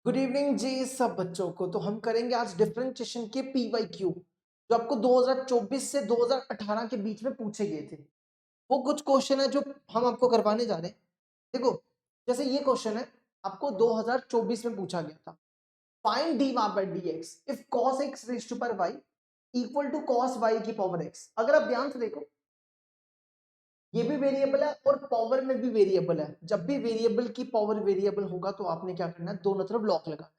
Good evening जी सब बच्चों को। तो हम करेंगे आज डिफरेंशिएशन के पीवाईक्यू जो आपको 2024 से 2018 के बीच में पूछे गए थे। वो कुछ क्वेश्चन है जो हम आपको करवाने जा रहे हैं। देखो, जैसे ये क्वेश्चन है आपको 2024 में पूछा गया था। Find dy by dx if cos x raised to power y equal to cos y की पावर x। अगर आप ध्यान से देखो, ये भी वेरिएबल है और पावर में भी वेरिएबल है। जब भी वेरिएबल की पावर वेरिएबल होगा तो आपने क्या करना है, दोनों तरफ लॉग लगा।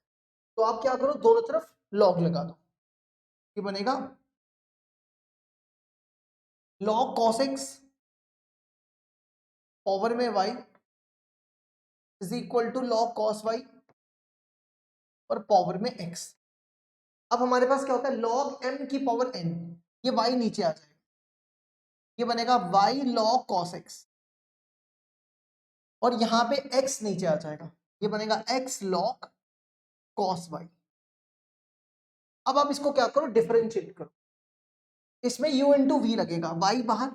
तो आप क्या करो, दोनों तरफ लॉग लगा दो। ये बनेगा लॉग कॉस एक्स पावर में y is equal to log cos y और पावर में x। अब हमारे पास क्या होता है, लॉग m की पावर n, ये y नीचे आ जाएगा, ये बनेगा y लॉग कॉस x और यहां पे x नीचे आ जाएगा, ये बनेगा x लॉग कॉस y। अब आप इसको क्या करो, डिफरेंशिएट करो। इसमें u इंटू वी लगेगा, y बाहर,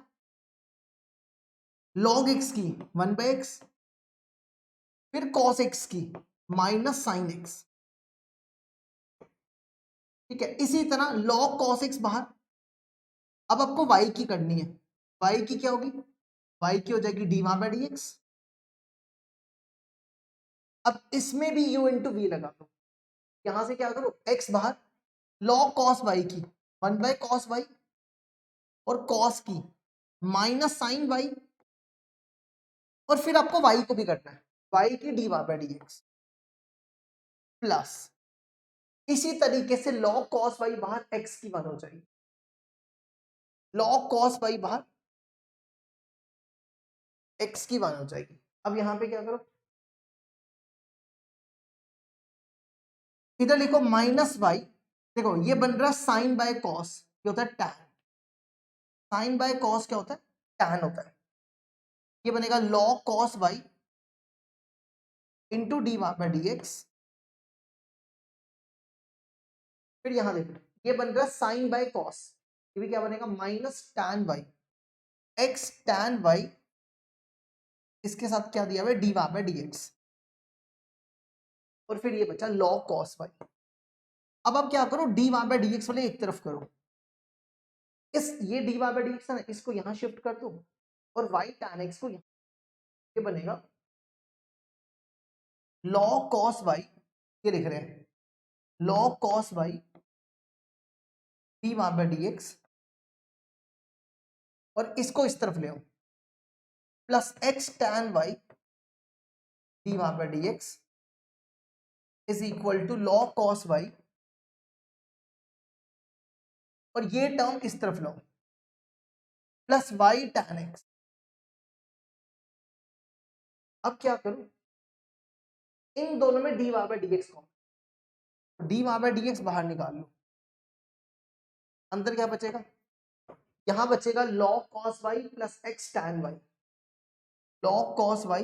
लॉग x की 1/x, फिर cos x की माइनस साइन x। ठीक है, इसी तरह log cos x बाहर। अब आपको y की करनी है, y की क्या होगी, y की हो जाएगी dy बाय dx। अब इसमें भी u इंटू वी लगा दो, यहां से क्या करो, x बाहर, log cos y की 1/cos y और cos की माइनस साइन y, और फिर आपको y को भी करना है, y की dy बाय dx प्लस इसी तरीके से log cos y बाहर x की 1 हो जाएगी, log cos y बाहर x की 1 हो जाएगी। अब यहां पे क्या करो, इधर लिखो माइनस वाई। देखो ये बन रहा है साइन बाय कॉस, ये होता है टैन। साइन बाय कॉस क्या होता है, टैन होता है। ये बनेगा log cos y into d by d x. फिर यहां देखो, ये बन रहा है साइन बाय कॉस, ये भी क्या बनेगा, minus tan y, x tan y, इसके साथ क्या दिया हुआ है, डी बाय डी एक्स, और फिर ये बचा लॉग कॉस वाई। अब आप क्या करो, डी बाय डी एक्स वाले एक तरफ करो, इस ये डी बाय डी एक्स है ना, इसको यहां शिफ्ट कर दो और वाई टैन एक्स को यहां, ये बनेगा log cos y, ये लिख रहे हैं log cos y d by d x, और इसको इस तरफ ले आओ, plus x tan y d by d x is equal to log cos y, और ये टर्म इस तरफ लाओ, प्लस y tan x। अब क्या करूं, इन दोनों में डी बाय डी एक्स को, डी बाय डी एक्स बाहर निकाल लो, अंदर क्या बचेगा, यहां बचेगा log cos y plus x tan y, log cos y,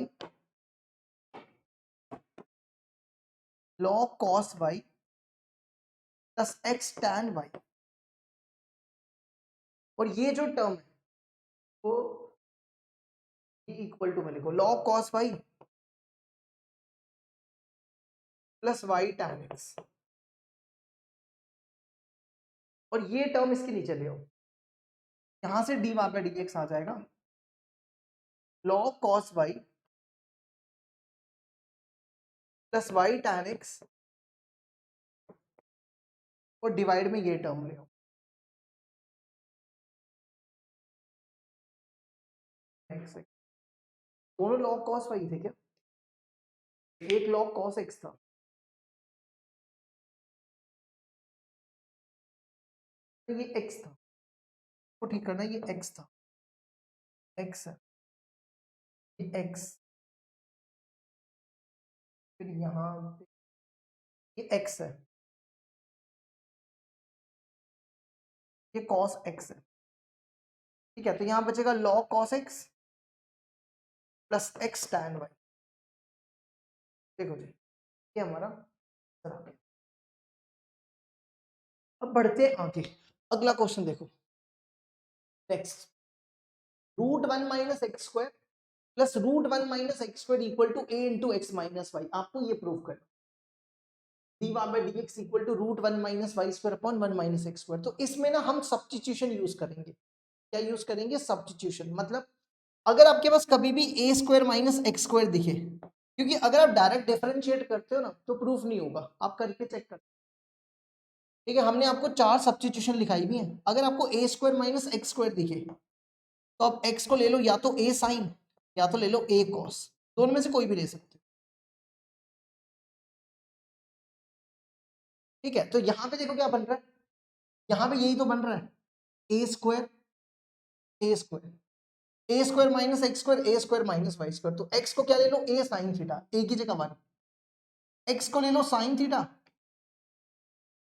log cos y plus x tan y, और ये जो टर्म है वो इक्वल टू में लिखो log cos y plus y tan x, और ये टर्म इसके नीचे ले आओ, यहां से डी बाय डी एक्स आ जाएगा log cos y plus y tan x, और डिवाइड में ये टर्म ले आओ। दोनों log cos y थे क्या, एक log cos x था, ये x था, तो ठीक करना, ये x था, x है, ये x, फिर यहाँ ये x है, ये cos x है। ठीक है, तो यहां बचेगा log cos x plus x tan y। देखो जी, ये हमारा आंसर आ गया। अब बढ़ते हैं आगे, अगला क्वेश्चन देखो, next, root 1 minus x square plus root 1 minus x square equal to a into x minus y. आपको ये प्रूव करना, d y by d x equal to root one minus y square upon one minus x square. तो इसमें ना हम substitution use करेंगे। क्या use करेंगे? सब्स्टिट्यूशन। मतलब अगर आपके पास कभी भी ए स्क्वायर माइनस एक्स स्क्वायर दिखे, क्योंकि अगर आप डायरेक्ट डिफरेंशिएट करते हो ना तो प्रूफ नहीं होगा, आप करके चेक कर। ठीक है, हमने आपको 4 सब्स्टिट्यूशन लिखाई भी है। अगर आपको ए स्क्वायर माइनस एक्स स्क्वायर दिखे तो आप एक्स को ले लो या तो ए साइन या तो ले लो ए कॉस, दोनों में से कोई भी ले सकते हो। ठीक है, तो यहां पे देखो क्या बन रहा है, यहां पे यही तो बन रहा है, ए स्क्वायर ए स्क्वायर माइनस एक्स स्क्वायर ए स्क्वायर माइनस वाई स्क्वायर। तो एक्स को क्या ले लो, ए साइन थीटा, ए की जगह 1, एक्स को ले लो साइन थीटा।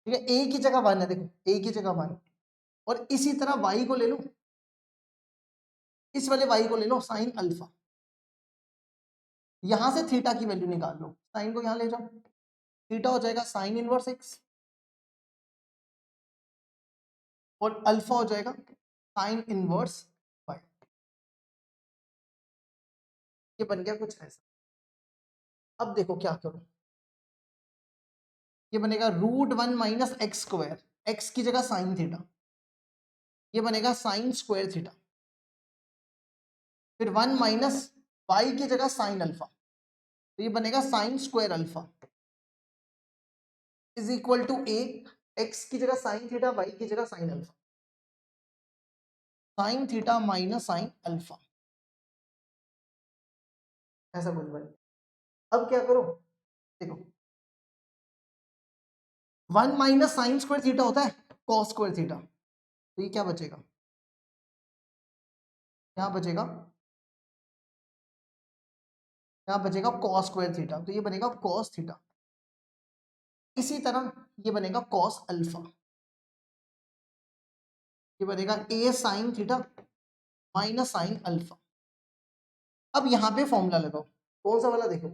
ठीक है, ए की जगह 1 है, देखो ए की जगह 1। और इसी तरह वाई को ले लो, इस वाले वाई को ले लो साइन अल्फा। यहां से थीटा की वैल्यू निकाल लो, साइन को यहां ले जाओ, थीटा हो जाएगा साइन इनवर्स एक्स और अल्फा हो जाएगा साइन इनवर्स वाई। ये बन गया कुछ ऐसा। अब देखो क्या करो, ये बनेगा root one minus x square, x की जगह साइन थीटा, ये बनेगा साइन स्क्वायर थीटा, फिर 1 माइनस वाई की जगह साइन अल्फा, तो ये बनेगा sine square alpha is equal to a, x की जगह साइन थीटा, वाई की जगह sine alpha, sine theta minus sine alpha, ऐसा कुछ बने। अब क्या करो, देखो 1 माइनस साइन स्क्वायर थीटा होता है कॉस स्क्वायर थीटा, तो ये क्या बचेगा, यहाँ बचेगा, यहाँ बचेगा कॉस स्क्वायर थीटा, तो ये बनेगा कॉस थीटा। इसी तरह ये बनेगा कॉस अल्फा, ये बनेगा a sine theta minus sine alpha. अब यहाँ पे फॉर्मूला लगाओ, कौन सा वाला, देखो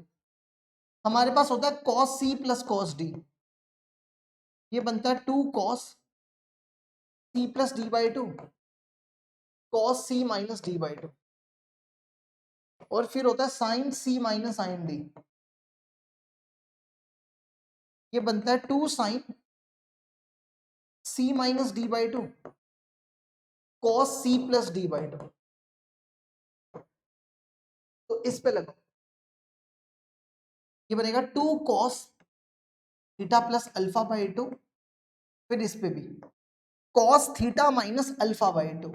हमारे पास होता है cos c plus cos d, ये बनता है 2 cos c plus d by 2 cos c minus d by 2, और फिर होता है sine c minus sine d, ये बनता है 2 sine c minus d by 2 cos c plus d by 2। तो इस पे लगाओ, ये बनेगा 2 cos theta plus alpha by 2, फिर इस पे भी cos theta minus alpha by 2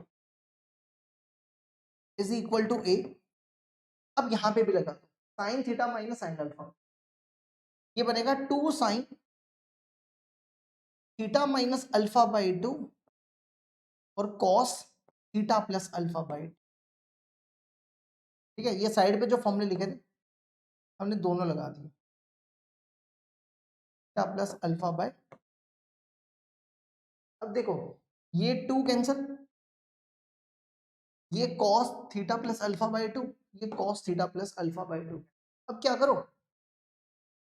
is equal to a. अब यहां पे भी लगा दो sine theta minus sine alpha, ये बनेगा 2 sine theta minus alpha by 2 और cos theta plus alpha by 2। ठीक है, ये साइड पे जो फॉर्मूले लिखे थे हमने दोनों लगा दिए, थीटा प्लस अल्फा बाई। अब देखो ये 2 कैंसिल, ये cos theta plus alpha by 2, ये cos theta plus alpha by 2। अब क्या करो,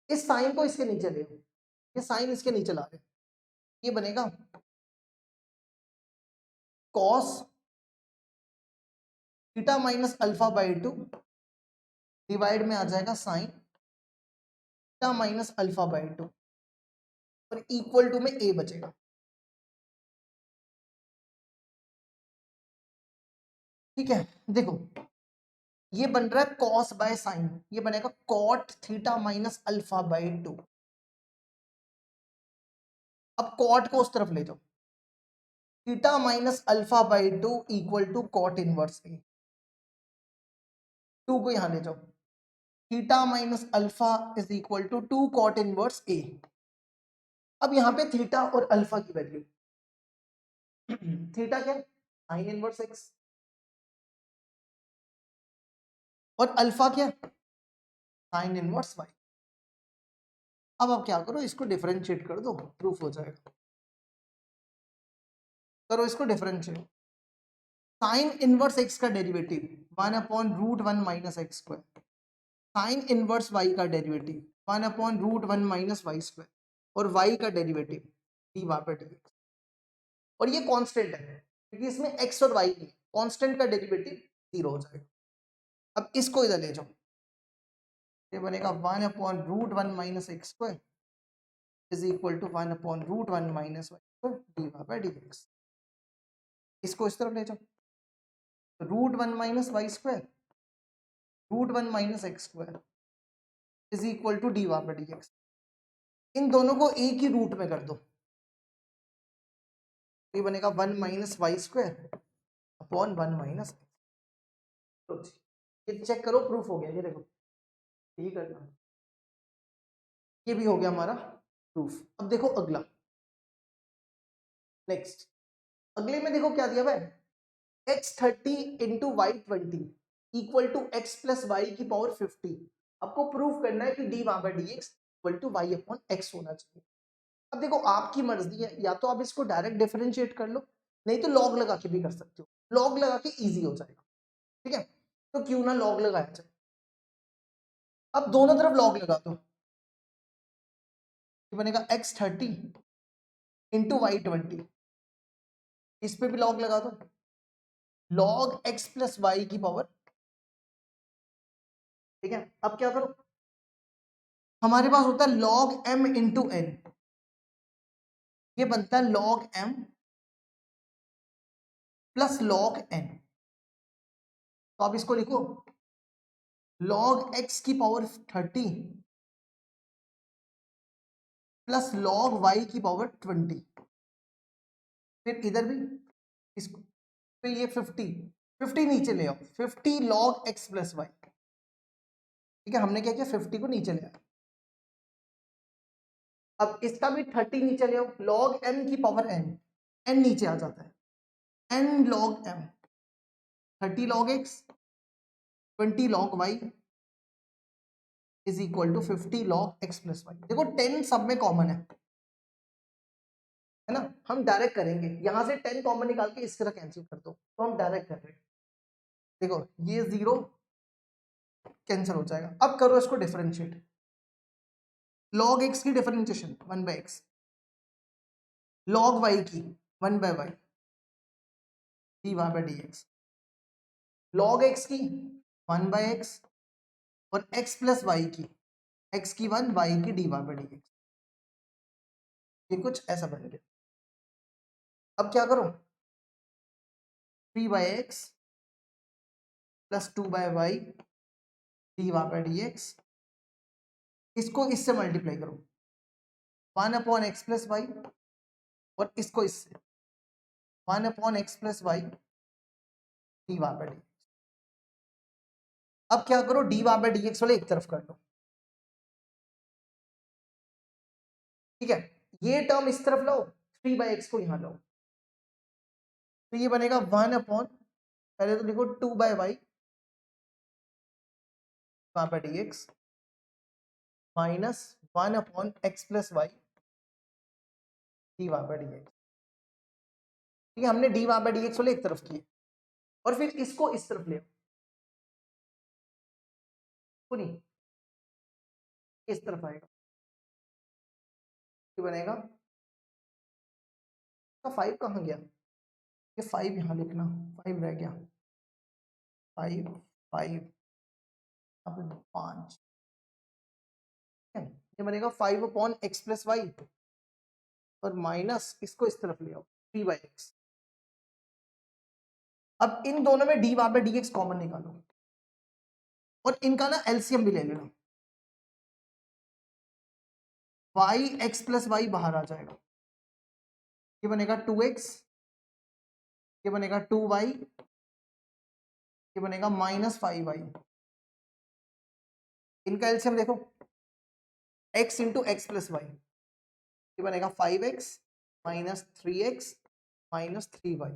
इस साइन को इसके नीचे ले, ये साइन इसके नीचे ला रहे, ये बनेगा cos theta minus alpha by 2 divide में आ जाएगा sign theta minus alpha by 2 और इक्वल टू में ए बचेगा। ठीक है, देखो ये बन रहा है कॉस बाय साइन, ये बनेगा cot theta minus alpha by 2। अब कॉट को उस तरफ ले जाओ, theta minus alpha by 2 equal to cot inverse a, 2 को यहां ले जाओ, theta minus alpha is equal to 2 cot inverse a. अब यहां पे थीटा और अल्फा की वैल्यू, थीटा क्या, साइन इनवर्स एक्स, और अल्फा क्या, साइन इनवर्स वाई। अब आप क्या करो, इसको डिफरेंशिएट कर दो, प्रूफ हो जाएगा। करो इसको डिफरेंशिएट, साइन इनवर्स एक्स का derivative 1 upon root 1 minus x square, sine inverse y का derivative 1 upon root 1 minus y square, और वाई का derivative d y by d, और ये कांस्टेंट है क्योंकि इसमें एक्स और वाई नहीं, कांस्टेंट का डेरिवेटिव 0 हो जाएगा। अब इसको इधर ले जाओ, ये बनेगा 1 upon root 1 minus x square is equal to 1 upon root 1 minus y d y by d x. इसको इस तरफ ले जाओ, root 1 minus y square root 1 minus x square is equal to d y by d x. इन दोनों को एक ही root में कर दो, ये बनेगा 1 minus y square upon 1 minus x. तो ये चेक करो, प्रूफ हो गया, ये देखो यही करना, ये भी हो गया हमारा प्रूफ। अब देखो अगला, नेक्स्ट अगले में देखो क्या दिया हुआ है, x30 into y 20 equal to x plus y की पावर 50। आपको प्रूफ करना है कि d y by d x equal to y upon x होना चाहिए। अब देखो आपकी मर्जी है, या तो आप इसको डायरेक्ट डिफरेंशिएट कर लो, नहीं तो लॉग लगा के भी कर सकते हो, लॉग लगा के इजी हो जाएगा, ठीक है, तो क्यों ना लॉग लगाया जाए। अब दोनों तरफ लॉग लगा दो, बनेगा x30 इंटू वाई 20, इस पे भी लॉग लगा दो, लॉग x प्लस वाई की पावर, ठीक है। अब क्या करो, हमारे पास होता है log m इंटू एन, ये बनता है log m plus log n। तो आप इसको लिखो log x की पावर 30 प्लस log y की पावर 20, फिर इधर भी इसको, फिर ये 50 नीचे ले आओ, 50 log x प्लस वाई, ठीक है। हमने क्या किया, 50 को नीचे ले आया। अब इसका भी 30 नीचे ले आओ, log m की पावर n, n नीचे आ जाता है, n log m, 30 log x 20 log y is equal to 50 log x plus y. देखो 10 सब में कॉमन है ना, हम डायरेक्ट करेंगे, यहां से 10 कॉमन निकाल के इस तरह कैंसिल कर दो, तो हम डायरेक्ट कर रहे हैं। देखो ये 0 कैंसिल हो जाएगा। अब करो इसको डिफरेंशिएट, log x की differentiation 1 by x, log y की 1 by y d y by d x, log x की 1 बाई एक्स और x प्लस वाई की, x की 1 y की d y by d x. ये कुछ ऐसा बन गया। अब क्या करो, 3 by x plus 2 by y d y by d x, इसको इससे मल्टीप्लाई करो, 1 अपॉन एक्स प्लस वाई, और इसको इससे 1 upon x plus y d y by d. अब क्या करो, d y by d x वाले एक तरफ कर लो, ठीक है। ये टर्म इस तरफ लाओ, 3 बाई एक्स को यहां लाओ, तो ये बनेगा 1 अपॉन, पहले तो लिखो 2 by y y by d x minus 1 upon x plus y d y by d x, ठीक है। हमने d y by d x वाले एक तरफ किए, और फिर इसको इस तरफ ले, नहीं इस तरफ आएगा, ये बनेगा, तो 5 कहाँ गया, ये 5 यहाँ लिखना, 5 रह गया, 5 5 अब 5, ये बनेगा 5 अपॉन एक्स प्लस वाई, और माइनस इसको इस तरफ ले आओ 3 बाई एक्स। अब इन दोनों में d y by d x common निकालो, और इनका ना एलसीएम भी ले लेना, वाई एक्स प्लस वाई बाहर आ जाएगा, ये बनेगा 2x, ये बनेगा 2y, ये बनेगा माइनस 5y। इनका एलसीएम देखो, x into x plus y, ये बनेगा 5x minus 3x minus 3y।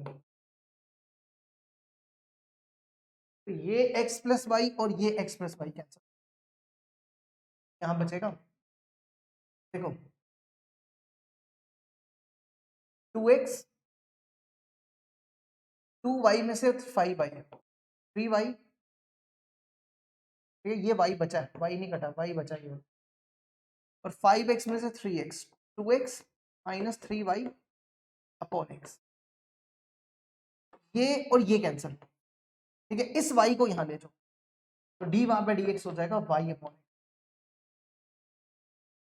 तो ये x प्लस वाई और ये x प्लस वाई कैंसिल, यहां बचेगा, देखो 2x 2y में से 5y, 3y, ये y बचा है, y नहीं कटा, y बचा ये, और 5x में से 3x, 2x minus 3y upon x, ये और ये कैंसिल, ठीक है। इस y को यहां ले जाओ, तो d y by d x हो जाएगा y अपॉन,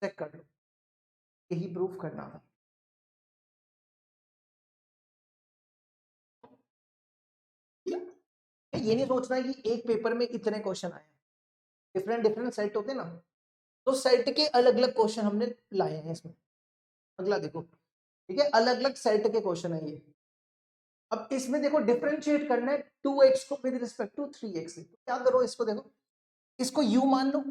चेक कर लो, यही प्रूफ करना था। ये नहीं सोचना है कि एक पेपर में इतने क्वेश्चन आए, डिफरेंट डिफरेंट सेट होते ना, तो सेट के अलग अलग क्वेश्चन हमने लाए हैं इसमें। अगला देखो, ठीक है, अलग अलग सेट के क्वेश्चन है ये। अब इसमें देखो डिफरेंशिएट करना है 2x को विद रिस्पेक्ट टू 3x। तो क्या करो, इसको देखो, इसको u मान लो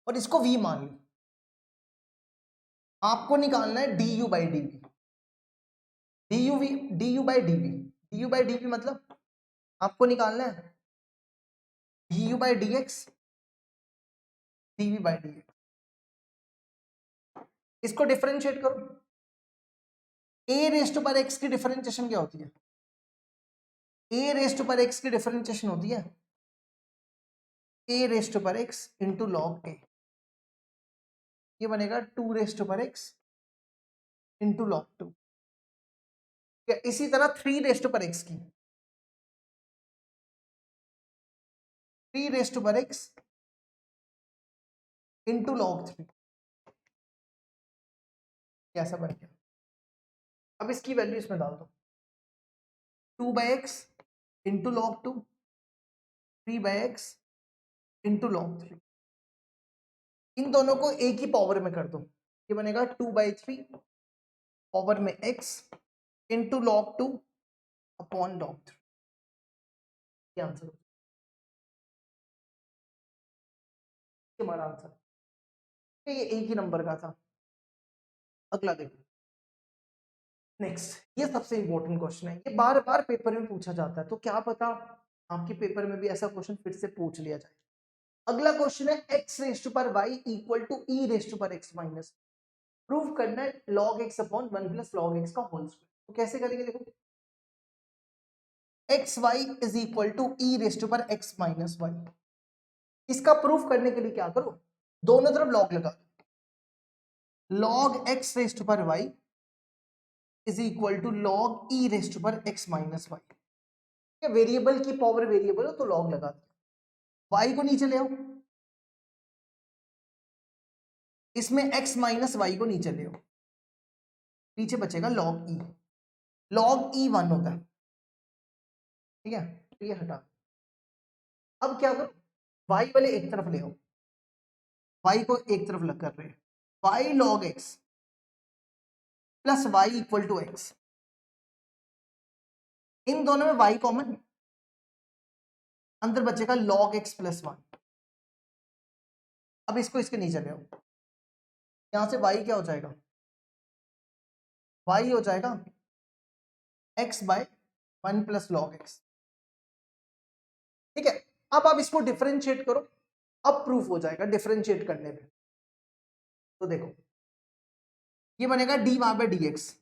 और इसको v मान लो। आपको निकालना है du by dv, du by dv, du by dv मतलब आपको निकालना है du by dx, dv by dx। इसको डिफरेंशिएट करो। a रेस्ट पर x की डिफरेंशिएशन क्या होती है? a रेस्ट पर x की डिफरेंशिएशन होती है a रेस्ट पर x इंटू लॉग a। ये बनेगा 2 रेस्ट पर x इंटू लॉग 2। इसी तरह 3 रेस्ट पर x की 3 रेस्ट पर x इंटू लॉग 3, कैसा बन गया? अब इसकी वैल्यू इसमें डाल दो, 2 by x into log 2, 3 by x into log 3। इन दोनों को एक ही पावर में कर दो, ये बनेगा 2 बाई 3 पावर में x into log 2 upon log 3। ये आंसर हमारा आंसर, ये एक ही नंबर का था। अगला देखो, नेक्स्ट, ये सबसे इंपॉर्टेंट क्वेश्चन है, ये बार बार पेपर में पूछा जाता है, तो क्या पता आपके पेपर में भी ऐसा क्वेश्चन फिर से पूछ लिया जाए। अगला क्वेश्चन है x रेस्ट पर y equal to e raised पर x माइनस। प्रूव करना है log x अपॉन 1 प्लस log x का होल स्क्वायर। तो कैसे करेंगे, देखो, x y is equal to e raised पर एक्स माइनस वाई। इसका प्रूफ करने के लिए क्या करो, दोनों तरफ लॉग लगा दो। लॉग एक्स रेस्ट पर y is equal to log e raised पर एक्स माइनस वाई। वेरिएबल की पावर वेरिएबल हो तो लॉग लगा दो। वाई को नीचे ले आओ, इसमें एक्स माइनस वाई को नीचे ले आओ, पीछे बचेगा लॉग ई। लॉग ई 1 होता है, ठीक है, तो ये हटा। अब क्या करो, वाई वाले एक तरफ ले आओ, वाई को एक तरफ लग कर रहे हैं, y log x plus y equal to x. इन दोनों में y कॉमन, अंदर बचेगा log x प्लस 1। अब इसको इसके नीचे ले आओ, यहां से y क्या हो जाएगा, y हो जाएगा x by 1 plus log x. ठीक है, अब आप इसको डिफरेंशिएट करो, अब प्रूफ हो जाएगा डिफरेंशिएट करने पे। तो देखो, ये बनेगा dy बाय dx,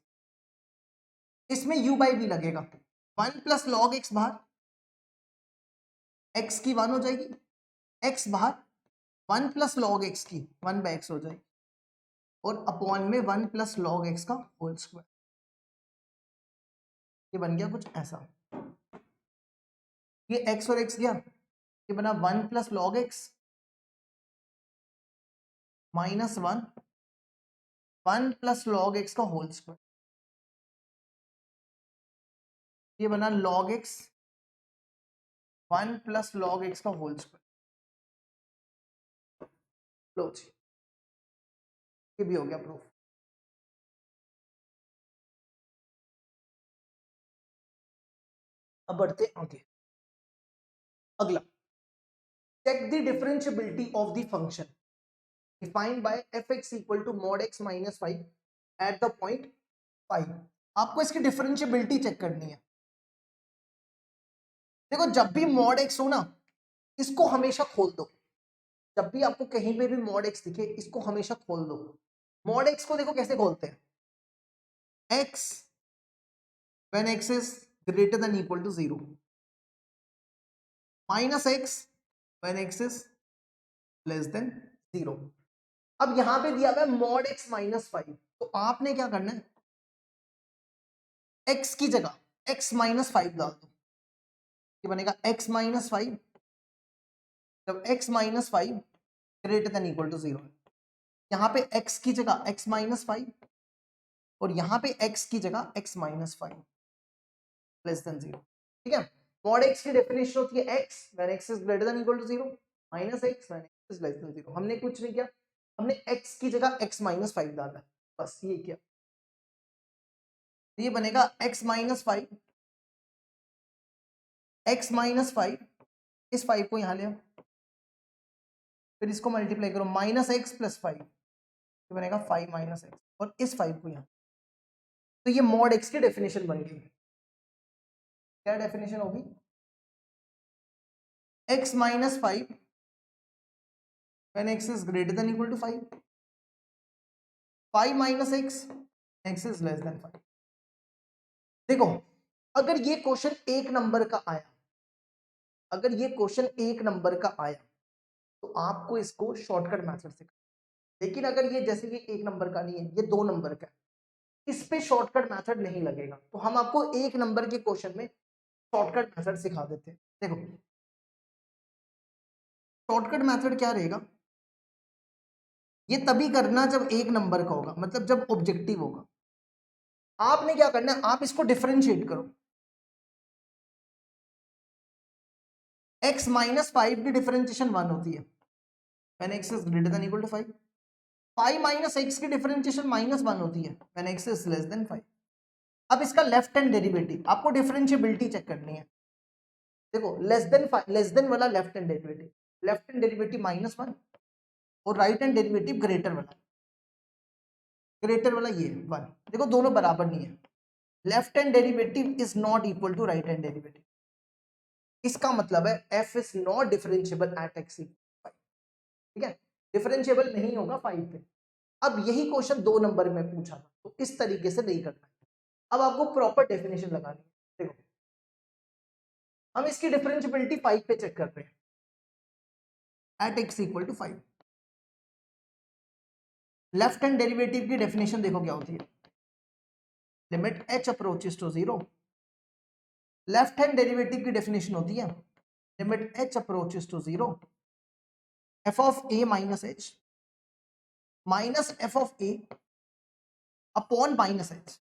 इसमें u बाई v लगेगा, 1 प्लस लॉग एक्स बाहर, x की 1 हो जाएगी, x बाहर, 1 प्लस लॉग एक्स की 1 बाय एक्स हो जाएगी, और अपॉन में 1 प्लस लॉग एक्स का होल स्क्वायर। ये बन गया कुछ ऐसा, ये x और x गया, ये बना 1 plus log x minus 1 plus log x का होल स्क्वायर। ये बना log x 1 plus log x का होल स्क्वायर। लो जी, ये भी हो गया प्रूफ। अब बढ़ते आगे, अगला, check the differentiability of the function defined by fx equal to mod x minus 5 at the point 5। आपको इसकी डिफरेंशिएबिलिटी चेक करनी है। देखो, जब भी mod x हो ना, इसको हमेशा खोल दो। जब भी आपको कहीं पे भी mod x दिखे, इसको हमेशा खोल दो। mod x को देखो कैसे खोलते हैं, x when x is greater than equal to 0, minus x when x is less than 0। अब यहां पे दिया हुआ है mod x माइनस 5, तो आपने क्या करना है, x की जगह x माइनस 5 डाल दो, ये बनेगा x माइनस 5 जब x minus 5 greater than equal to 0 है। यहाँ पे x की जगह x माइनस 5 और यहाँ पे x की जगह x माइनस 5 लेस देन 0। ठीक है, मॉड x की डेफिनेशन होती है x when x is greater than equal to 0 minus x when x is less than 0। हमने कुछ नहीं किया, हमने x की जगह x माइनस 5 डाला, बस ये किया। ये बनेगा x माइनस 5, x माइनस 5, इस 5 को यहाँ ले आओ, फिर इसको मल्टीप्लाई करो, माइनस एक्स प्लस 5, तो बनेगा 5 माइनस एक्स, और इस 5 को यहाँ, तो ये मॉड x की डेफिनेशन बन गई। क्या डेफिनेशन होगी? x minus 5 when x is greater than equal to 5, 5 minus x is less than 5। देखो, अगर ये क्वेश्चन एक नंबर का आया, अगर ये क्वेश्चन एक नंबर का आया तो आपको इसको शॉर्टकट मेथड से, लेकिन अगर ये जैसे कि एक नंबर का नहीं है, ये 2 नंबर का है, इस पे शॉर्टकट मेथड नहीं लगेगा, तो हम आपको एक नंबर के क्वेश्चन में शॉर्टकट मेथड सिखा देते हैं। देखो शॉर्टकट मेथड क्या रहेगा, ये तभी करना जब एक नंबर का होगा, मतलब जब ऑब्जेक्टिव होगा। आपने क्या करना है, आप इसको डिफरेंशिएट करो। x माइनस 5 की डिफरेंशिएशन 1 होती है when x is greater than equal to 5। 5 minus x की डिफरेंशिएशन माइनस 1 होती है when x is less than 5। अब इसका लेफ्ट हैंड डेरिवेटिव आपको डिफरेंशिएबिलिटी चेक करनी है। देखो लेस देन 5, लेस देन वाला left hand derivative, left hand derivative minus 1 और राइट हैंड डेरिवेटिव ग्रेटर वाला, ग्रेटर वाला ये 1। देखो दोनों बराबर नहीं है, left hand derivative is not equal to right hand derivative. इसका मतलब है f is not differentiable at x equal 5। ठीक है, डिफरेंशिएबल नहीं होगा 5 पे। अब यही क्वेश्चन 2 नंबर में पूछा था, तो इस तरीके से नहीं करना है। अब आपको प्रॉपर डेफिनेशन लगानी है। देखो हम इसकी डिफरेंशिएबिलिटी 5 पे चेक कर रहे हैं at x equal to 5। Left hand derivative की डेफिनेशन देखो क्या होती है, limit h approaches to 0। Left hand derivative की डेफिनेशन होती है limit h approaches to 0 f of a minus h minus f of a upon minus h।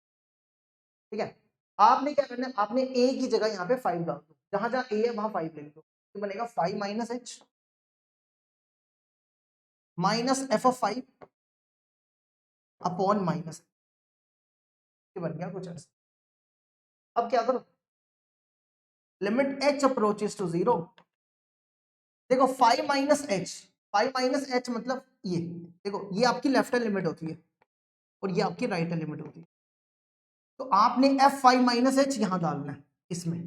ठीक है, आपने क्या करना है, आपने a की जगह यहाँ पे 5 डाल दो, जहां जहां a है वहां 5 लिख दो, तो बनेगा 5 minus h minus f of 5 upon minus, ये बन गया कुछ ऐसा। अब क्या करो, लिमिट h अप्रोचेस टू 0। देखो 5 माइनस h, 5 माइनस h मतलब ये, देखो ये आपकी लेफ्ट हैंड लिमिट होती है और ये आपकी राइट हैंड लिमिट होती है। तो आपने f5 माइनस h यहां डालना है इसमें,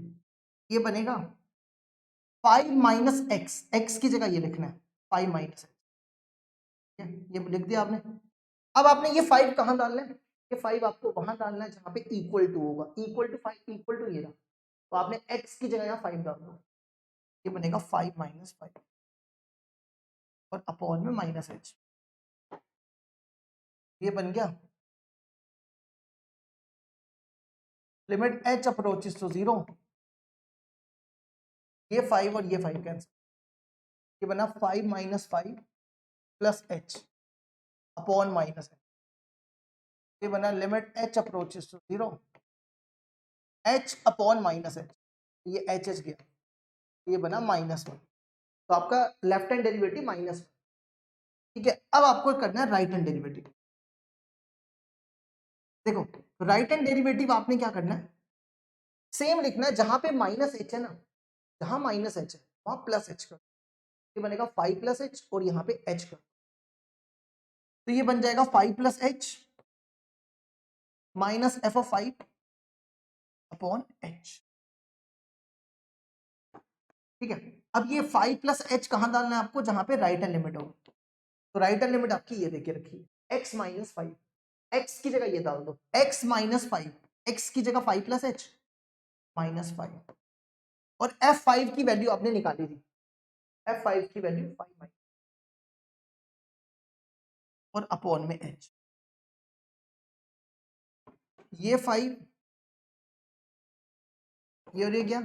ये बनेगा 5 माइनस x, x की जगह ये लिखना है 5 माइनस x, ये लिख दिया आपने। अब आपने ये 5 कहां डालना है, ये 5 आपको वहां डालना है जहां पे इक्वल टू होगा, इक्वल टू 5, इक्वल टू ये रहा, तो आपने x की जगह यहाँ 5 डाल दो, ये बनेगा 5 माइनस 5 और अपॉन में माइनस h, ये बन गया लिमिट h अप्रोचेस टू 0। ये 5 और ये 5 कैंसिल, ये बना 5 minus 5 plus h upon minus h, ये बना limit h approaches to 0 h upon minus h, ये h गया, ये बना माइनस 1, तो आपका लेफ्ट हैंड डेरिवेटिव माइनस 1। ठीक है, अब आपको करना है राइट हैंड डेरिवेटिव। देखो राइट हैंड डेरिवेटिव आपने क्या करना है, सेम लिखना है, जहां पे माइनस h है ना, जहां माइनस h है वहां प्लस h कर, ये बनेगा 5 प्लस h और यहाँ पे h कर, तो ये बन जाएगा 5 plus h minus f of 5 upon h। ठीक है, अब ये 5 प्लस h कहां डालना है आपको, जहां पे राइट हैंड लिमिट होगा, तो राइट हैंड लिमिट आपकी ये देके रखिए x माइनस 5, x की जगह ये डाल दो x माइनस 5, x की जगह 5 प्लस h माइनस 5, और f5 की वैल्यू आपने निकाली थी, f5 की वैल्यू 5 माइनस और अपॉन में h, ये 5 ये रह गया,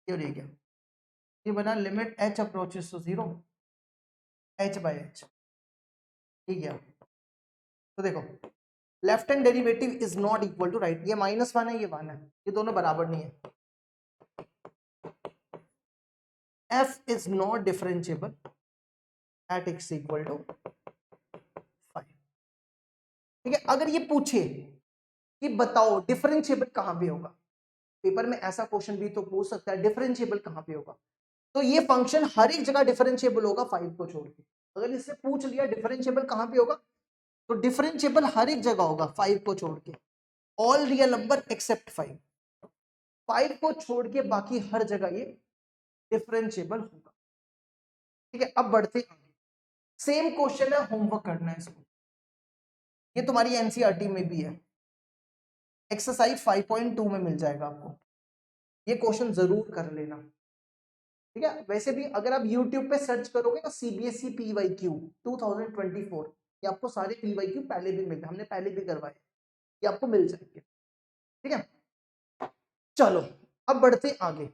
ये रह गया, ये बना limit h approaches to 0 h by h, ठीक है। तो देखो left hand derivative is not equal to right, ये -1 है, ये 1 है, ये दोनों बराबर नहीं है। f is not differentiable at x equal to 5। ठीक है, अगर ये पूछे कि बताओ डिफरेंशिएबल कहां पे होगा, पेपर में ऐसा क्वेश्चन भी तो पूछ सकता है, डिफरेंशिएबल कहां पे होगा, तो ये फंक्शन हर एक जगह डिफरेंशिएबल होगा 5 को छोड़ के। अगर इससे पूछ लिया डिफरेंशिएबल कहां पे होगा, तो डिफरेंशिएबल हर एक जगह होगा 5 को छोड़ के, ऑल रियल नंबर एक्सेप्ट 5। 5 को छोड़ के बाकी हर जगह ये डिफरेंशिएबल होगा। ठीक है, अब बढ़ते आगे, सेम क्वेश्चन है, होमवर्क करना है इसको, ये तुम्हारी एनसीईआरटी में भी है, एक्सरसाइज 5.2 में मिल जाएगा आपको, ये क्वेश्चन जरूर कर लेना। ठीक है, वैसे भी अगर आप YouTube पे सर्च करोगे ना CBSE PYQ 2024, ये आपको सारे PYQ पहले भी मिलते, हमने पहले भी करवाए, ये आपको मिल जाएंगे। ठीक है, चलो अब बढ़ते आगे,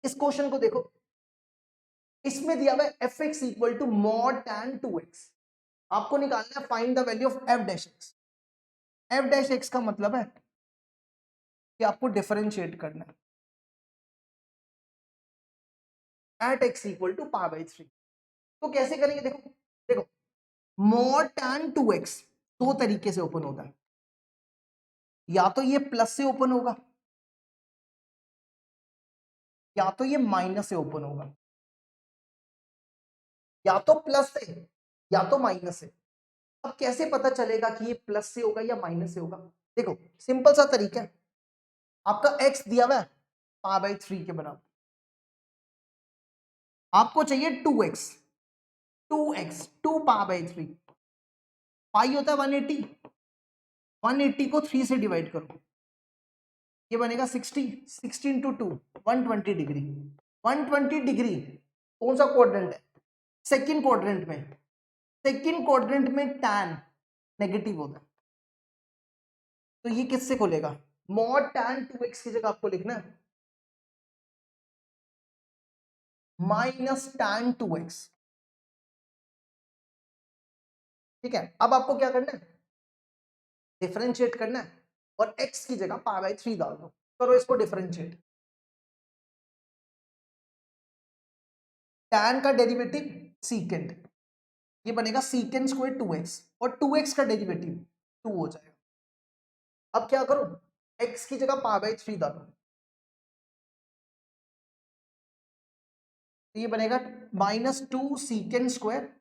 इस क्वेश्चन को देखो, इसमें दिया हुआ है fx equal to mod tan 2x, आपको निकालना है find the value of f dash x। f dash x का मतलब है कि आपको डिफरेंशिएट करना है एट x इक्वल टू π/3। तो कैसे करेंगे, देखो देखो mod tan 2x दो तरीके से ओपन होता है, या तो ये प्लस से ओपन होगा, या तो ये माइनस से ओपन होगा, या तो प्लस से या तो माइनस से। अब कैसे पता चलेगा कि ये प्लस से होगा या माइनस से होगा, देखो सिंपल सा तरीका है, आपका x दिया हुआ है π/3 के बराबर, आपको चाहिए 2x, 2 π/3, पाई होता है 180, 180 को 3 से डिवाइड करो, ये बनेगा 60, 60 इंटू 2 120 डिग्री, 120 डिग्री कौन सा क्वाड्रेंट है, सेकंड क्वाड्रेंट में, सेकंड क्वाड्रेंट में tan नेगेटिव होता है, तो ये किससे खुलेगा, mod tan 2x की जगह आपको लिखना है माइनस tan 2x। ठीक है, अब आपको क्या करना है, डिफरेंशिएट करना है, और x की जगह π/3 डाल दो, करो इसको डिफरेंशिएट, tan का डेरिवेटिव सीकेंड, ये बनेगा सीकेंड स्क्वायर 2x, और 2x का डेरिवेटिव 2 हो जाएगा। अब क्या करो, x की जगह π/3 डालो, तो ये बनेगा -2 सीकेंड स्क्वायर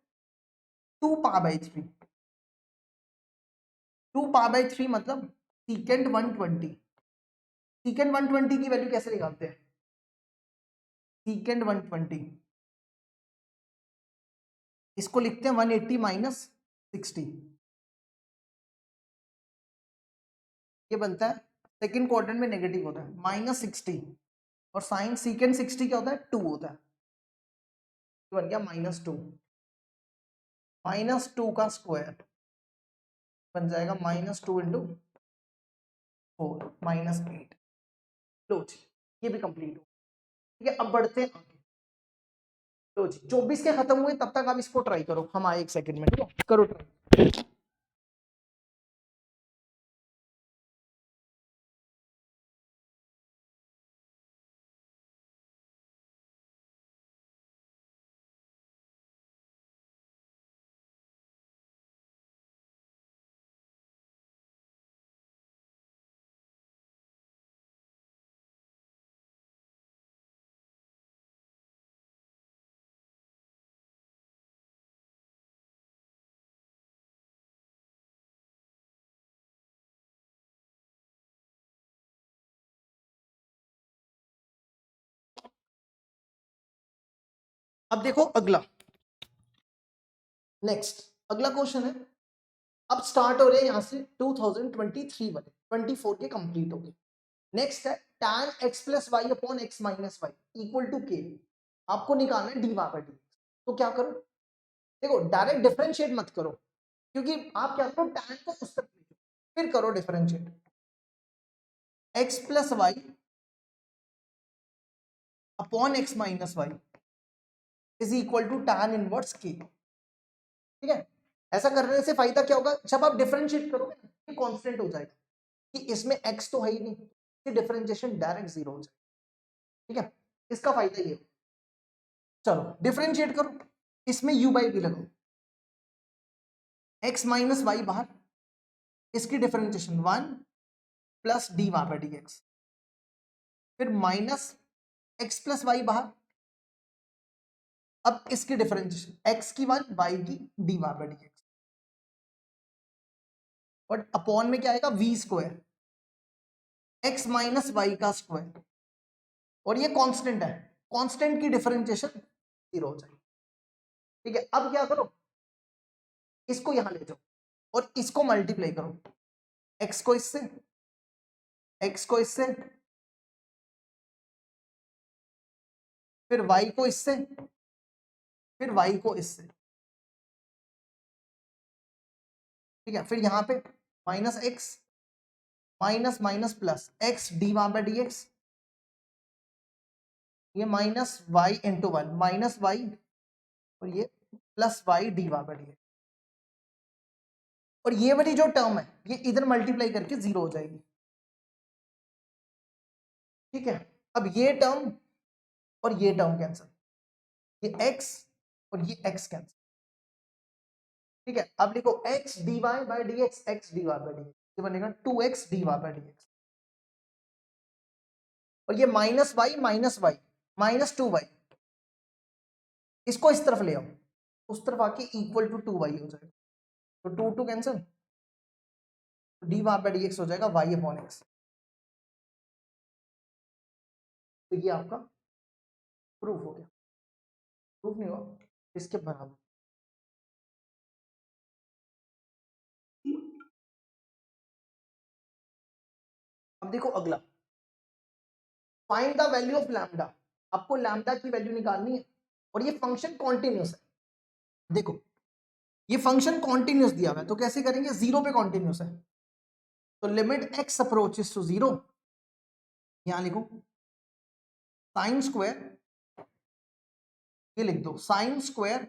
2 π/3, 2 π/3 मतलब सीकेंड 120, सीकेंड 120 की वैल्यू कैसे निकालते हैं, सीकेंड 120 इसको लिखते हैं 180 माइनस 60, ये बनता है सेकंड क्वाड्रेंट में नेगेटिव होता है -60, और साइन सीकेंड 60 क्या होता है 2 होता है, तो बन गया -2, -2 का स्क्वायर बन जाएगा -2 इंटू 4 -8। लो जी, ये भी कंप्लीट हो, ठीक है, अब बढ़ते हैं आगे। लो जी 24 के खत्म हुए, तब तक आप इसको ट्राई करो, हम आए एक सेकंड में, ठीक है, करो ट्राई। अब देखो अगला, नेक्स्ट अगला क्वेश्चन है, अब स्टार्ट हो रहे हैं यहां से 2023 वाले, 24 के कंप्लीट हो गए। नेक्स्ट है tan x plus y upon x minus y equal to k, आपको निकालना है dy बाई डी। तो क्या करो, देखो डायरेक्ट डिफरेंशिएट मत करो, क्योंकि आप क्या करो tan को उस तक ले, फिर करो differentiate, x plus y upon x minus y is equal to tan inverse k. ठीक है, ऐसा करने से फायदा क्या होगा, जब आप डिफरेंशिएट करोगे ये कांस्टेंट हो जाएगा कि इसमें x तो है ही नहीं, ये डिफरेंशिएशन डायरेक्ट जीरो हो जाएगा। ठीक है, इसका फायदा ये। चलो डिफरेंशिएट करो, इसमें u बाई डी लगाओ, x माइनस वाई बाहर, इसकी डिफरेंशिएशन 1 प्लस डी वहां पर डी एक्स, फिर माइनस x प्लस वाई बाहर, अब इसकी डिफरेंशिएशन x की 1 y की डी वहां पर डी एक्स, और अपॉन में क्या आएगा v square x minus y का स्क्वायर, और ये कांस्टेंट है, कांस्टेंट की डिफरेंशिएशन जीरो हो जाएगी। ठीक है, अब क्या करो, इसको यहां ले जाओ और इसको मल्टीप्लाई करो, x को इससे, x को इससे, फिर y को इससे, फिर y को इससे। ठीक है, फिर यहां पे minus x minus minus plus x d वहां पर डी एक्स, ये minus y into 1 minus y, और ये प्लस वाई डी वहां पर डी एक्स, और ये वाली जो टर्म है ये इधर मल्टीप्लाई करके जीरो हो जाएगी। ठीक है, अब ये टर्म और ये टर्म कैंसिल, ये x और ये x कैंसिल। ठीक है, अब लिखो x dy by dx, x dy by dx, ये बनेगा 2x dy बाय dx, और ये माइनस y माइनस 2y, इसको इस तरफ ले आओ, उस तरफ आके इक्वल टू 2y हो जाएगा, तो 2 कैंसिल, डी वहां पर dx हो जाएगा y अपॉन x। तो ये आपका प्रूफ हो गया, प्रूफ नहीं हुआ इसके बराबर। अब देखो अगला, find the value of lambda, आपको लैम्डा की वैल्यू निकालनी है, और ये फंक्शन कॉन्टिन्यूस है। देखो ये फंक्शन कॉन्टिन्यूस दिया हुआ है, तो कैसे करेंगे, जीरो पे कॉन्टिन्यूस है, तो limit x approaches to zero, यहां लिखो साइन स्क्वायर, ये लिख दो sine square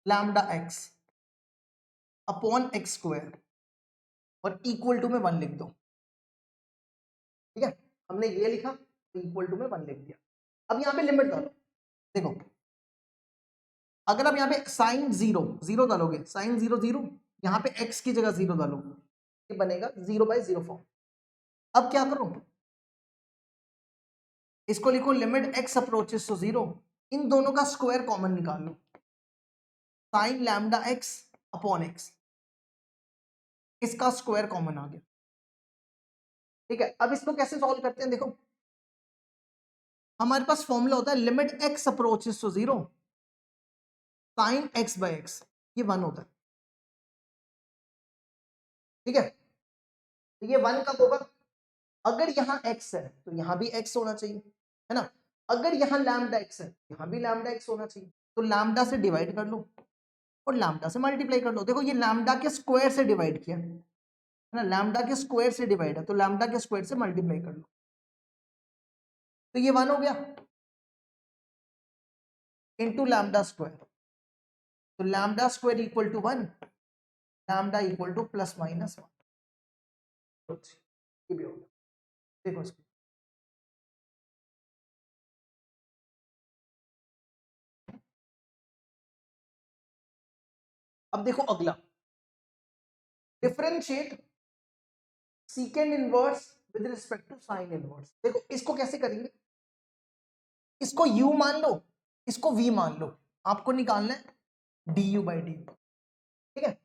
lambda x upon x square, और इक्वल टू में 1 लिख दो। ठीक है, हमने ये लिखा तो इक्वल टू में 1 लिख दिया। अब यहाँ पे लिमिट डालो, देखो अगर आप यहाँ पे साइन जीरो जीरो डालोगे, साइन जीरो जीरो, यहाँ पे x की जगह जीरो डालोगे, ये बनेगा 0/0 फॉर्म। अब क्या करो, इसको लिखो limit x approaches to zero, इन दोनों का स्क्वायर कॉमन निकाल लो, sine lambda x upon x, इसका स्क्वायर कॉमन आ गया। ठीक है, अब इसको कैसे सॉल्व करते हैं, देखो हमारे पास फॉर्मूला होता है limit x approaches to zero sine x by x, ये 1 होता है। ठीक है, तो ये 1 कब होगा, अगर यहां x है तो यहां भी x होना चाहिए, है ना, अगर यहां लैम्डा x है यहां भी लैम्डा x होना चाहिए, तो लैम्डा से डिवाइड कर लो और लैम्डा से मल्टीप्लाई कर लो। देखो ये लैम्डा के स्क्वायर से डिवाइड किया है ना, लैम्डा के स्क्वायर से डिवाइड है, तो लैम्डा के स्क्वायर से मल्टीप्लाई कर लो, तो ये 1 हो गया इंटू लैम्डा स्क्वायर, तो lambda square equal to 1, lambda equal to plus minus 1, ये भी हो गया। देखो इसको, अब देखो अगला, differentiate secant inverse with respect to sine inverse. देखो इसको कैसे करेंगे, इसको u मान लो, इसको v मान लो, आपको निकालना है du बाई डी। ठीक है,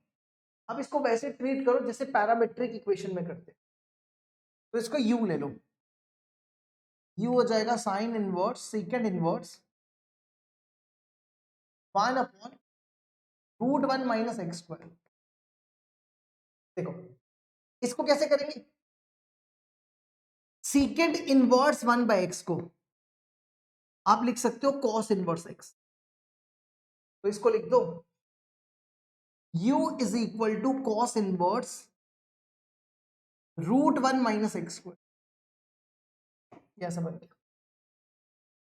अब इसको वैसे ट्रीट करो जैसे पैरामेट्रिक इक्वेशन में करते, तो इसको u ले लो, u हो जाएगा sine inverse सीकेंड inverse 1 upon √1 minus x square. देखो इसको कैसे करेंगे, सीकेंड इनवर्स 1 बाय एक्स को आप लिख सकते हो कॉस इनवर्स एक्स, तो इसको लिख दो u is equal to cos inverse √1 minus x square, ऐसा बन गया।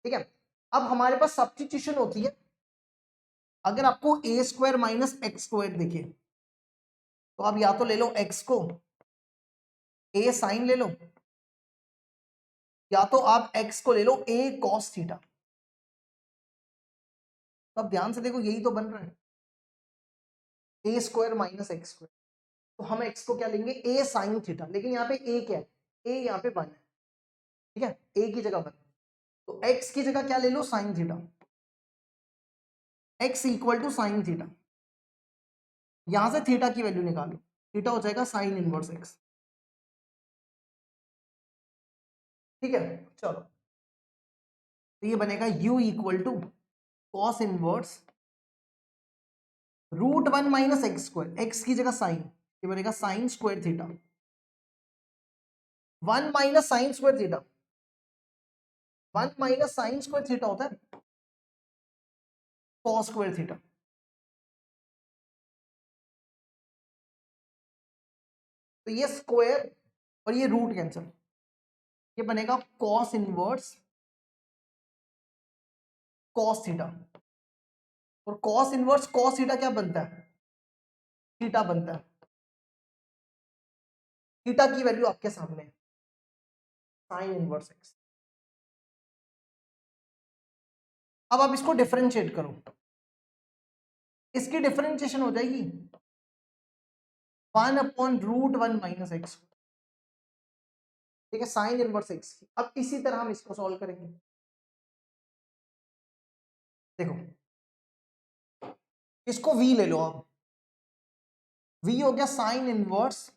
ठीक है, अब हमारे पास सब्स्टिट्यूशन होती है, अगर आपको ए स्क्वायर माइनस एक्स स्क्वायर दिखे तो आप या तो ले लो एक्स को ए साइन ले लो, या तो आप एक्स को ले लो ए कॉस थीटा। तो अब ध्यान से देखो यही तो बन रहा है ए स्क्वायर माइनस एक्स स्क्वायर, तो हम एक्स को क्या लेंगे ए साइन थीटा, लेकिन यहाँ पे ए क्या है, ए यहाँ पे 1 है, ठीक है, ए की जगह 1, तो एक्स की जगह क्या ले लो sine theta, x equal to sine theta, यहां से थीटा की वैल्यू निकालो, थीटा हो जाएगा साइन इनवर्स एक्स, ठीक है। चलो तो ये बनेगा u equal to cos inverse √1 minus x square, x की जगह साइन, ये बनेगा sine square theta, 1 minus sine square theta, 1 minus sine square theta होता है कॉस स्क्वायर थीटा, तो ये स्क्वायर और ये रूट कैंसिल, ये बनेगा कॉस इनवर्स कॉस थीटा, और कॉस इनवर्स कॉस थीटा क्या बनता है, थीटा बनता है, थीटा की वैल्यू आपके सामने है साइन इनवर्स एक्स। अब आप इसको डिफरेंशिएट करो, इसकी डिफरेंशिएशन हो जाएगी 1/√1 माइनस एक्स, ठीक है, साइन इनवर्स एक्स की। अब इसी तरह हम इसको सॉल्व करेंगे, देखो इसको v ले लो, अब v हो गया sine inverse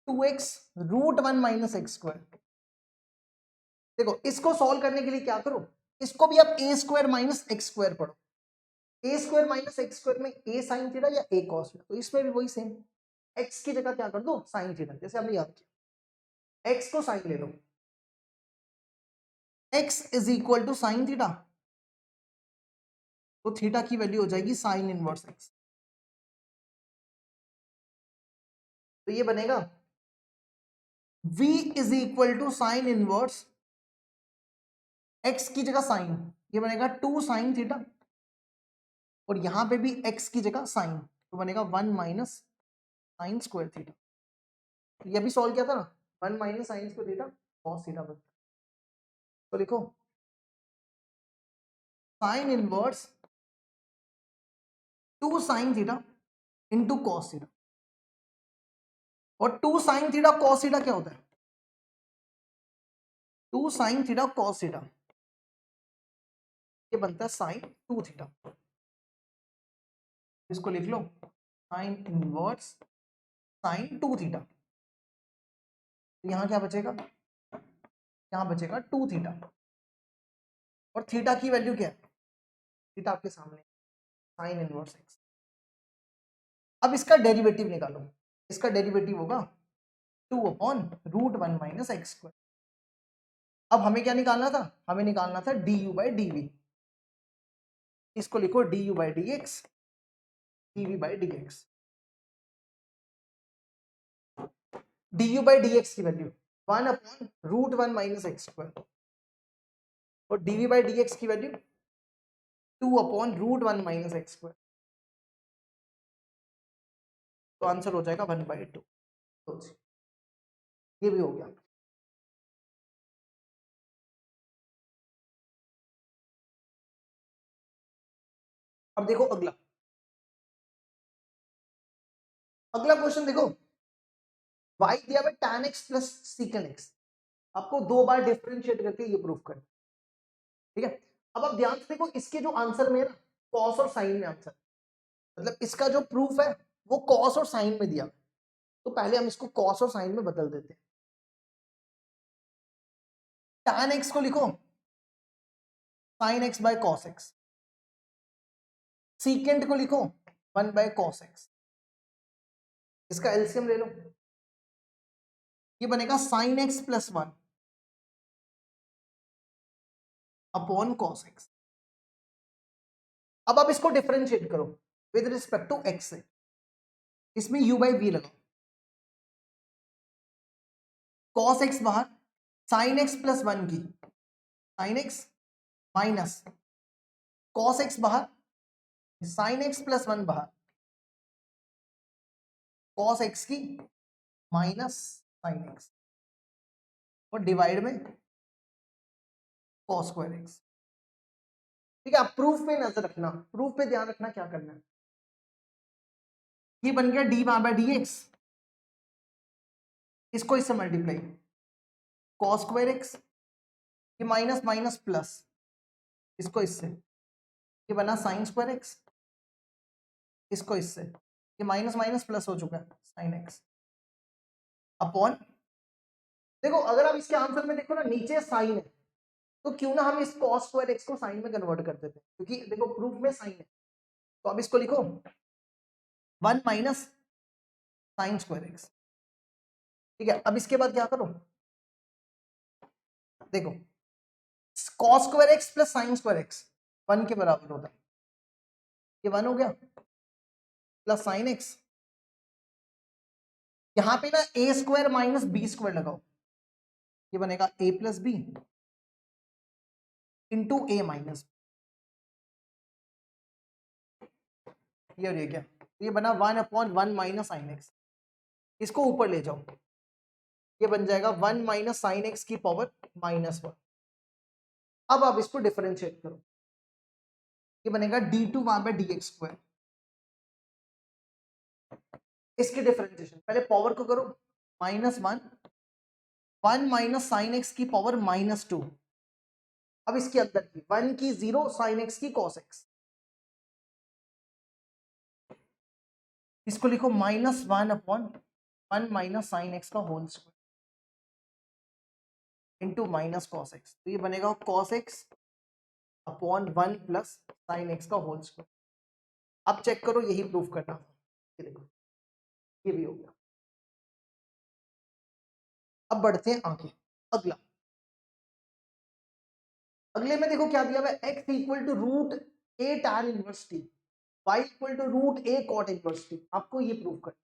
2x√1 minus x square. देखो इसको सॉल्व करने के लिए क्या करो, इसको भी आप ए स्क्वायर माइनस एक्स स्क्वायर पढ़ो, ए स्क्वायर माइनस एक्स स्क्वायर में ए साइन थीटा या ए कॉस थीटा, तो इसमें भी वही सेम, एक्स की जगह क्या कर दो साइन थीटा, जैसे हमने याद किया, एक्स को साइन ले लो, x is equal to sine theta, तो थीटा की वैल्यू हो जाएगी साइन इनवर्स एक्स, तो ये बनेगा v is equal to sine inverse x की जगह साइन, ये बनेगा 2 साइन थीटा, और यहां पे भी x की जगह साइन, तो बनेगा 1 माइनस साइन स्क्वायर थीटा, ये भी सॉल्व किया था ना, 1 minus sine square theta cos theta बनता है, तो लिखो sine inverse 2 sine theta into cos theta, और 2 साइन थीटा कॉस थीटा क्या होता है, 2 साइन थीटा कॉस थीटा, ये बनता है साइन 2 थीटा, इसको लिख लो साइन इनवर्स साइन 2 थीटा, तो यहां क्या बचेगा, यहां बचेगा 2 थीटा, और थीटा की वैल्यू क्या है, थीटा आपके सामने साइन इनवर्स एक्स। अब इसका डेरिवेटिव निकालो, इसका डेरिवेटिव होगा 2/√1 माइनस एक्स स्क्वायर। अब हमें क्या निकालना था, हमें निकालना था du/dv, इसको लिखो du/dx dv/dx, du/dx की वैल्यू 1/√1 माइनस एक्स स्क्वायर, और dv/dx की वैल्यू 2/√1 माइनस एक्स स्क्वायर, तो आंसर हो जाएगा 1/2, तो ये भी हो गया। अब देखो अगला, अगला क्वेश्चन देखो, y दिया हुआ tan x plus secant x, आपको 2 बार डिफरेंशिएट करके ये प्रूफ करना, ठीक है। अब आप ध्यान से देखो, इसके जो आंसर में है ना कॉस और साइन में आंसर, मतलब इसका जो प्रूफ है वो कॉस और साइन में दिया, तो पहले हम इसको कॉस और साइन में बदल देते हैं, tan x को लिखो sin x by cos x, secant को लिखो 1 बाय cos x, इसका एलसीएम ले लो, ये बनेगा sin x plus 1 upon cos x। अब आप इसको डिफरेंशिएट करो विद रिस्पेक्ट टू x से, इसमें u/v लगाओ, cos x बाहर, sin x प्लस 1 की sin x minus cos x बाहर, साइन एक्स प्लस 1 बाहर, कॉस एक्स की माइनस साइन एक्स, और डिवाइड में कॉस स्क्वायर एक्स। ठीक है, अब प्रूफ पे नजर रखना, प्रूफ पे ध्यान रखना क्या करना है। ये बन गया डी बाय डी एक्स, इसको इससे मल्टीप्लाई, कॉस स्क्वायर एक्स, ये माइनस माइनस प्लस, इसको इससे, ये बना साइन स्क्वायर एक्स, इसको इससे, ये माइनस माइनस प्लस हो चुका है साइन एक्स अपॉन। देखो अगर आप इसके आंसर में देखो ना, नीचे साइन है, तो क्यों ना हम इस कॉस स्क्वायर एक्स को साइन में कन्वर्ट कर देते हैं, क्योंकि देखो प्रूफ में साइन है, तो अब इसको लिखो 1 माइनस साइन स्क्वायर एक्स। ठीक है, अब इसके बाद क्या करो, देखो cos square x plus sine square x 1 के बराबर होता है, ये 1 हो गया, प्लस साइन एक्स, यहां पे ना ए स्क्वायर माइनस बी स्क्वायर लगाओ, ये बनेगा ए प्लस बी इंटू ए माइनस, ये और ये क्या, ये बना 1 अपॉन 1 माइनस साइन एक्स, इसको ऊपर ले जाओ, ये बन जाएगा 1 माइनस साइन एक्स की पावर -1। अब आप इसको डिफरेंशिएट करो, ये बनेगा d2 by d x square, इसके डिफरेंशिएशन पहले पावर को करो, -1 1 माइनस साइन एक्स की पावर -2, अब इसके अंदर की 1 की 0 साइन एक्स की कॉस एक्स, इसको लिखो -1 अपॉन 1 माइनस साइन एक्स का whole square into minus cos x, तो ये बनेगा cos x upon 1 plus sign x का होल स्क्वायर। अब चेक करो, यही प्रूफ करना, ये देखो ये भी हो गया। अब बढ़ते हैं आगे, अगला, अगले में देखो क्या दिया हुआ है, x equal to root a tan inverse t, y equal to root a cot inverse t, आपको ये प्रूव करना।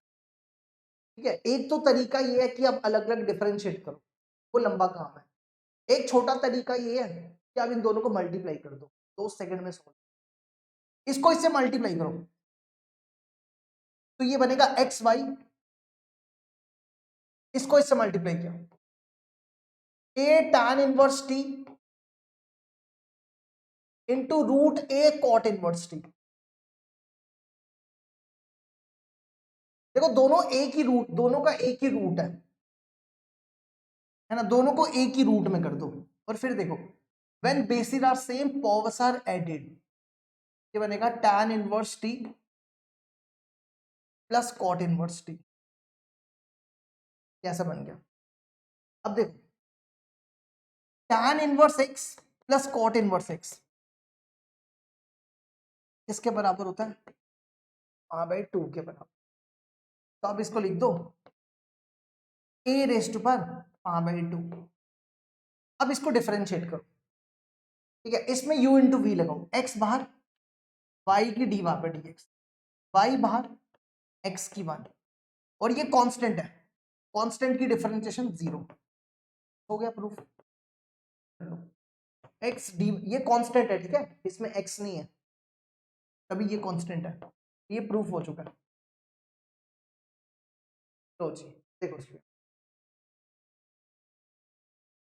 ठीक है, एक तो तरीका ये है कि आप अलग अलग डिफरेंशिएट करो, वो लंबा काम है। एक छोटा तरीका ये है कि आप इन दोनों को मल्टीप्लाई कर दो, 2 सेकंड में सोल्व, इसको इससे मल्टीप्लाई करो, तो ये बनेगा एक्स वाई, इसको इससे मल्टीप्लाई किया, a tan inverse t into root a cot inverse t. देखो दोनों एक ही रूट, दोनों का एक ही रूट है ना, दोनों को एक ही रूट में कर दो, और फिर देखो when bases are same powers are added, ये बनेगा tan inverse t plus cot inverse t, कैसा बन गया। अब देखो tan inverse x plus cot inverse x किसके बराबर होता है, r/2 के बराबर, तो अब इसको लिख दो a रेज़ टू पर r/2। अब इसको डिफरेंशिएट करो, ठीक है, इसमें u इंटू वी लगाओ, x बाहर, y की dy बाय dx, y बाहर, x की 1, और ये कांस्टेंट है, कांस्टेंट की डिफरेंशिएशन 0, हो गया प्रूफ। x डी, ये कांस्टेंट है, ठीक है, इसमें x नहीं है, तभी ये कांस्टेंट है, ये प्रूफ हो चुका है। लो जी, देखो इसमें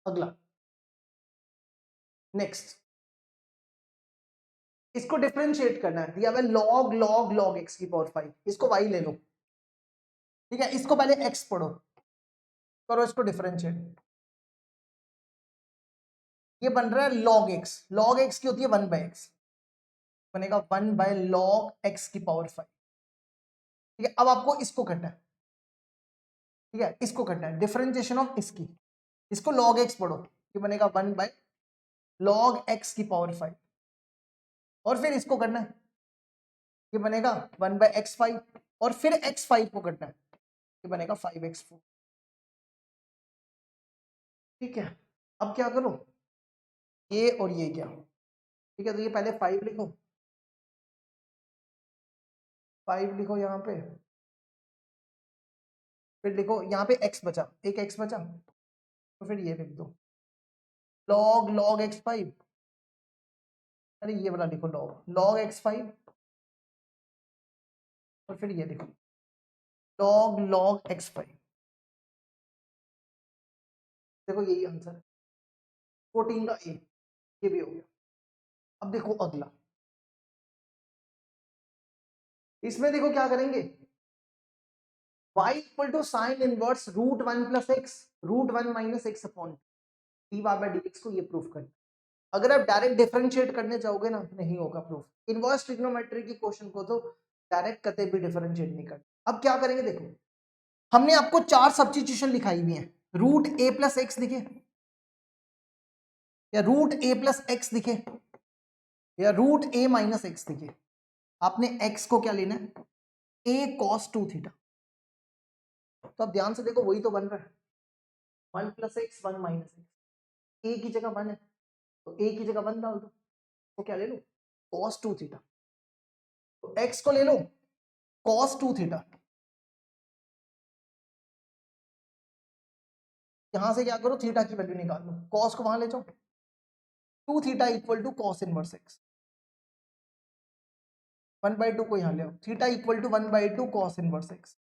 अगला, नेक्स्ट, इसको डिफरेंशिएट करना है, दिया हुआ log log log x की पावर 5, इसको y ले लो, ठीक है, इसको पहले x पढ़ो, करो इसको डिफरेंशिएट, ये बन रहा है log x की होती है 1/x, बनेगा 1/log x की पावर 5। ठीक है, अब आपको इसको करना है, ठीक है, इसको करना है डिफरेंशिएशन ऑफ इसकी, इसको log x पढ़ो, ये बनेगा 1/log x की पावर 5, और फिर इसको करना है, ये बनेगा 1/x5, और फिर x5 को करना है, ये बनेगा 5x4। ठीक है, अब क्या करो, ये और ये क्या, ठीक है, तो ये पहले 5 लिखो, 5 लिखो यहाँ पे, फिर लिखो यहाँ पे x बचा, एक x बचा, तो फिर ये लिख दो log x5, अरे ये वाला लिखो log x5 और फिर ये देखो log x5, देखो यही आंसर है 14 का ए, ये भी हो गया। अब देखो अगला, इसमें देखो क्या करेंगे, y equal to sine inverse root 1 plus x root 1 minus x upon d y by d x को ये प्रूफ करना। अगर आप डायरेक्ट डिफरेंशिएट करने जाओगे ना नहीं होगा प्रूफ। इनवर्स ट्रिग्नोमेट्री की क्वेश्चन को तो डायरेक्ट कते भी डिफरेंशिएट नहीं करना। अब क्या करेंगे देखो, हमने आपको 4 सब्स्टिट्यूशन लिखाई हुई है, रूट ए प्लस एक्स दिखे या रूट ए प्लस एक्स दिखे या रूट ए माइनस एक्स दिखे, आपने एक्स को क्या लेना है, ए कॉस 2 थीटा। तो अब ध्यान से देखो वही तो बन रहा है, 1 प्लस एक्स 1 माइनस एक्स, ए की जगह 1 है तो ए की जगह 1 डाल दो, तो क्या ले लो कॉस 2 थीटा। तो एक्स को ले लो कॉस 2 थीटा, यहां से क्या करो थीटा की वैल्यू निकाल लो, कॉस को वहां ले जाओ, 2 theta equal to cos inverse x, 1/2 को यहां ले आओ, theta equal to 1/2 cos inverse x.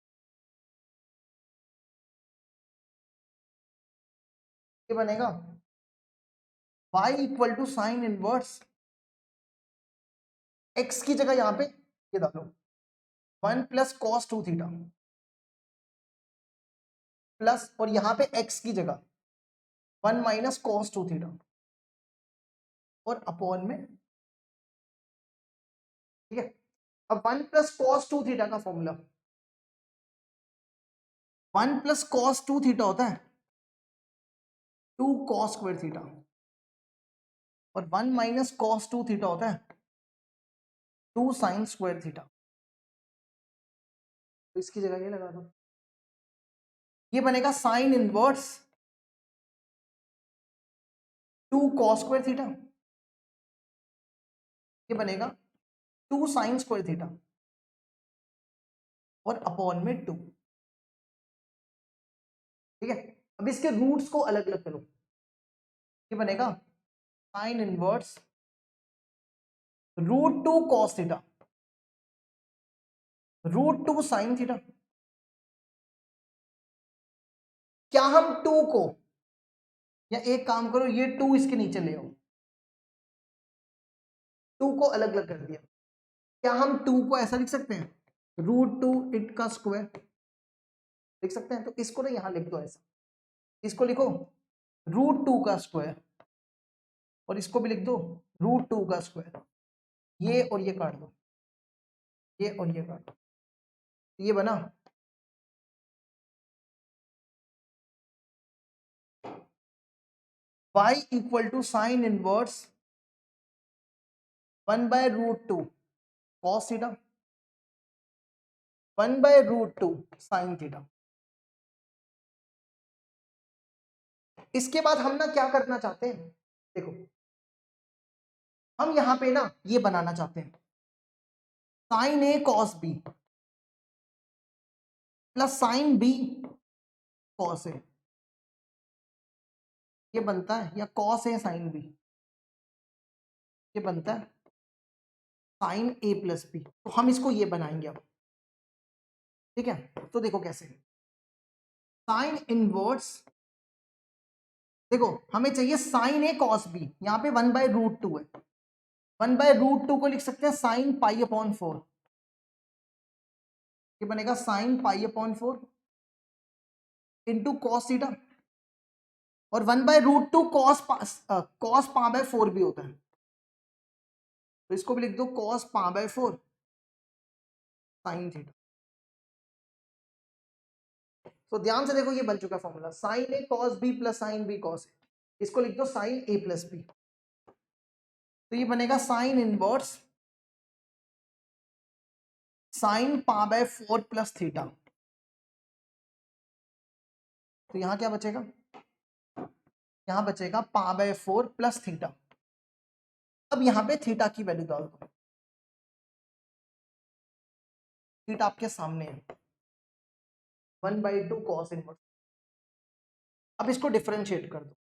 ये बनेगा y equal to sine inverse x की जगह यहां पे ये डालो 1 प्लस कॉस 2 थीटा प्लस, और यहां पे x की जगह 1 माइनस कॉस 2 थीटा और अपॉन में, ठीक है। अब 1 प्लस कॉस 2 थीटा का फॉर्मूला, 1 प्लस कॉस 2 थीटा होता है 2 कॉस स्क्वायर थीटा, और 1 माइनस कॉस 2 थीटा होता है 2 साइन स्क्वायर थीटा। तो इसकी जगह ये लगा दो, ये बनेगा sine inverse 2 cos square theta, ये बनेगा 2 साइन स्क्वायर थीटा और अपॉन में 2, ठीक है। अब इसके रूट्स को अलग अलग करो, ये बनेगा sine inverse root 2 cos theta root 2 sine theta. क्या हम 2 को, या एक काम करो ये 2 इसके नीचे ले आओ, 2 को अलग अलग कर दिया, क्या हम 2 को ऐसा लिख सकते हैं रूट 2 इट का स्क्वायर लिख सकते हैं, तो इसको ना यहां लिख दो ऐसा, इसको लिखो रूट 2 का स्क्वायर और इसको भी लिख दो रूट 2 का स्क्वायर, ये और ये काट दो, ये और ये काट दो, ये बना y equal to sine inverse 1/√2 cos theta 1/√2 sine theta. इसके बाद हम ना क्या करना चाहते हैं, देखो हम यहां पे ना ये बनाना चाहते हैं sine a cos b plus sine b cos a, ये बनता है, या कॉस ए साइन बी, ये बनता है साइन ए प्लस बी। तो हम इसको ये बनाएंगे अब, ठीक है। तो देखो कैसे, साइन इनवर्स, देखो हमें चाहिए साइन ए कॉस बी, यहाँ पे 1/√2 है, 1/√2 को लिख सकते हैं साइन पाई अपॉन 4, ये बनेगा sine pi upon 4 into cos theta, और 1/√2 कॉस पा बाय 4 भी होता है, तो इसको भी लिख दो कॉस पा बाय 4 साइन थीटा। तो ध्यान से देखो ये बन चुका formula sine a cos b plus sine b cos a, इसको लिख दो साइन ए प्लस बी, तो ये बनेगा साइन इनवर्स साइन पा बाय 4 प्लस थीटा। तो यहां क्या बचेगा, यहां बचेगा पा बाय 4 प्लस थीटा। अब यहां पे थीटा की वैल्यू डाल दो, थीटा आपके सामने है 1/2 कॉस इनवर्स। अब इसको डिफरेंशिएट कर दो,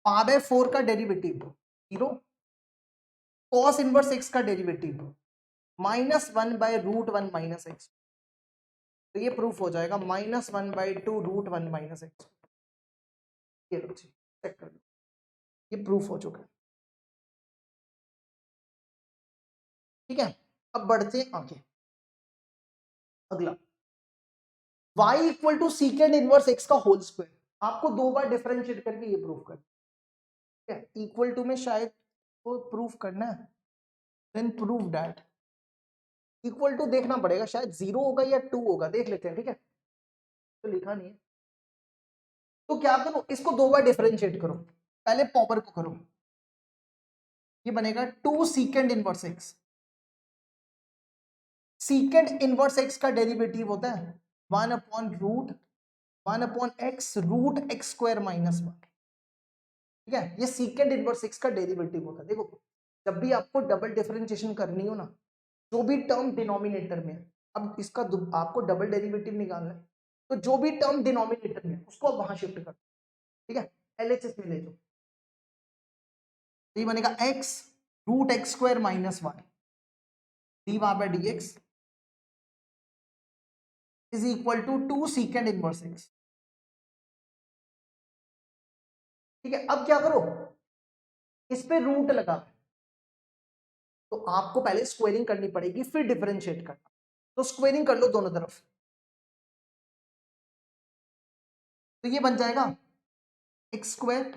पा बाय 4 का डेरिवेटिव 0, कॉस इनवर्स एक्स का डेरिवेटिव -1/√1 माइनस एक्स, तो ये प्रूफ हो जाएगा -1/2√1 माइनस एक्स। ये लो जी, चेक कर लो, ये प्रूफ हो चुका है। ठीक है, अब बढ़ते हैं आगे। अगला y equal to secant inverse x का होल स्क्वायर, आपको 2 बार डिफरेंशिएट करके ये प्रूफ करना है। इक्वल टू में शायद वो प्रूफ करना है, then prove that. Equal to देखना पड़ेगा, शायद 0 होगा या 2 होगा, देख लेते हैं। ठीक है, तो लिखा नहीं है, तो क्या करो, इसको 2 बार डिफरेंशिएट करो। पहले पावर को करो, ये बनेगा 2 secant inverse x। सीकेंड inverse x का डेरिवेटिव होता है 1/√1/x√x² -1। ठीक है, ये सीकेंड इनवर्स x का डेरिवेटिव होता है। देखो, जब भी आपको डबल डिफरेंशिएशन करनी हो ना, जो भी टर्म डिनोमिनेटर में है, अब इसका आपको डबल डेरिवेटिव निकालना है, तो जो भी टर्म डिनोमिनेटर में है उसको आप वहां शिफ्ट कर। ठीक है, LHS में ले जाओ, तो ये बनेगा x√x² -1 dy/dx is equal to 2 secant inverse x। ठीक है, अब क्या करो, इस पे रूट लगा, तो आपको पहले स्क्वेयरिंग करनी पड़ेगी, फिर डिफरेंशिएट करना। तो स्क्वेयरिंग कर लो दोनों तरफ, तो ये बन जाएगा x²,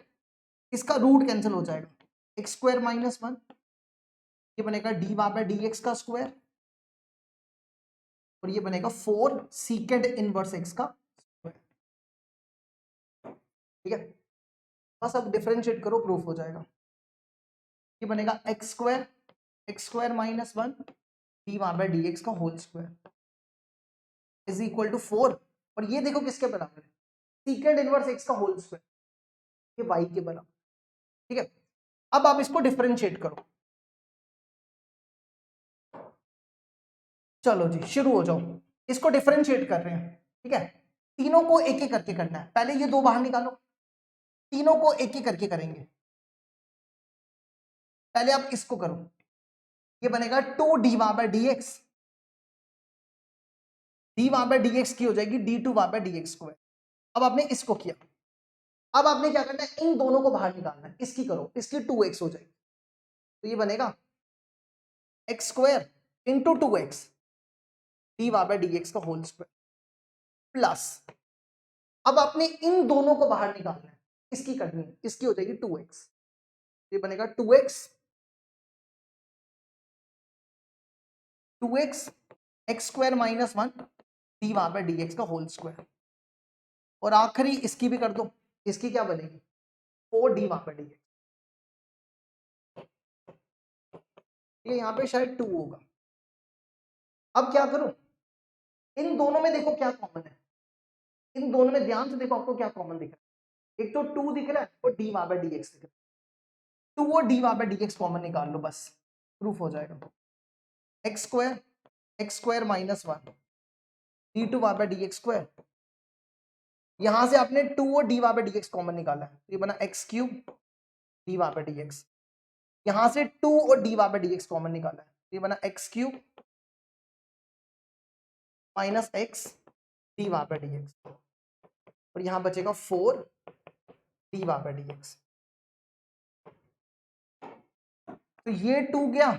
इसका रूट कैंसिल हो जाएगा, x² -1, ये बनेगा dy/dx का स्क्वायर, और ये बनेगा 4 सीकेंड इनवर्स x का स्क्वायर। ठीक है, बस अब डिफरेंशिएट करो, प्रूफ हो जाएगा। ये बनेगा x² -1 dy/dx का whole square is equal to 4, और ये देखो किसके बराबर है, सीकेंड इनवर्स x का होल स्क्वायर, ये y के बराबर। ठीक है, अब आप इसको डिफरेंशिएट करो। चलो जी, शुरू हो जाओ, इसको डिफरेंशिएट कर रहे हैं। ठीक है, तीनों को एक एक करके करना है, पहले ये 2 बाहर निकालो, तीनों को एक एक करके करेंगे। पहले आप इसको करो, ये बनेगा 2 dy/dx, dy/dx की हो जाएगी d2/dx²। अब आपने इसको किया, अब आपने क्या करना है, इन दोनों को बाहर निकालना है, इसकी करो, इसकी 2x हो जाएगी, तो ये बनेगा x² इंटू 2x dy/dx का होल स्क्वायर प्लस, अब आपने इन दोनों को बाहर निकालना है, इसकी करनी है, इसकी हो जाएगी 2x, ये बनेगा 2x x² -1 dy/dx का होल स्क्वायर, और आखिरी इसकी भी कर दो, इसकी क्या बनेगी 4 dy/dx, ये यहां पे शायद 2 होगा। अब क्या करो, इन दोनों में देखो क्या कॉमन है, इन दोनों में ध्यान से देखो आपको क्या कॉमन दिख रहा है, एक तो 2 दिख रहा है और dy/dx दिख रहा है, 2 और dy/dx कॉमन निकाल लो, बस प्रूफ हो जाएगा। x² -1 d2/dx², यहां से आपने 2 और dy/dx कॉमन निकाला है, तो ये बना x³ dy/dx, यहां से 2 और dy/dx कॉमन निकाला है, तो ये बना x³ -x dy/dx, और यहां बचेगा 4 dy/dx। तो ये 2 गया,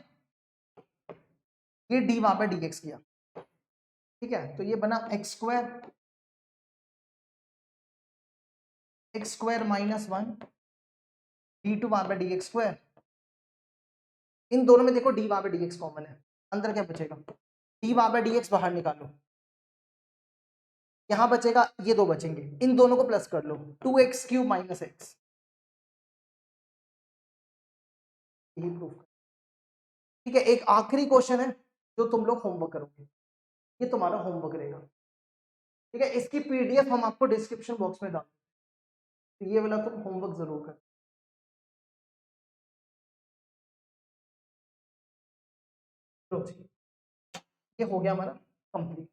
ये dy/dx गया। ठीक है, तो ये बना x² -1 d2/dx²। इन दोनों में देखो dy/dx कॉमन है, अंदर क्या बचेगा, dy/dx बाहर निकालो, यहां बचेगा, ये 2 बचेंगे, इन दोनों को प्लस कर लो, 2x³ -x, यही प्रूफ। ठीक है, एक आखिरी क्वेश्चन है जो तुम लोग होमवर्क करोगे, ये तुम्हारा होमवर्क रहेगा। ठीक है, इसकी PDF हम आपको डिस्क्रिप्शन बॉक्स में डाल, तो ये वाला तुम होमवर्क जरूर कर। ये हो गया हमारा कंप्लीट।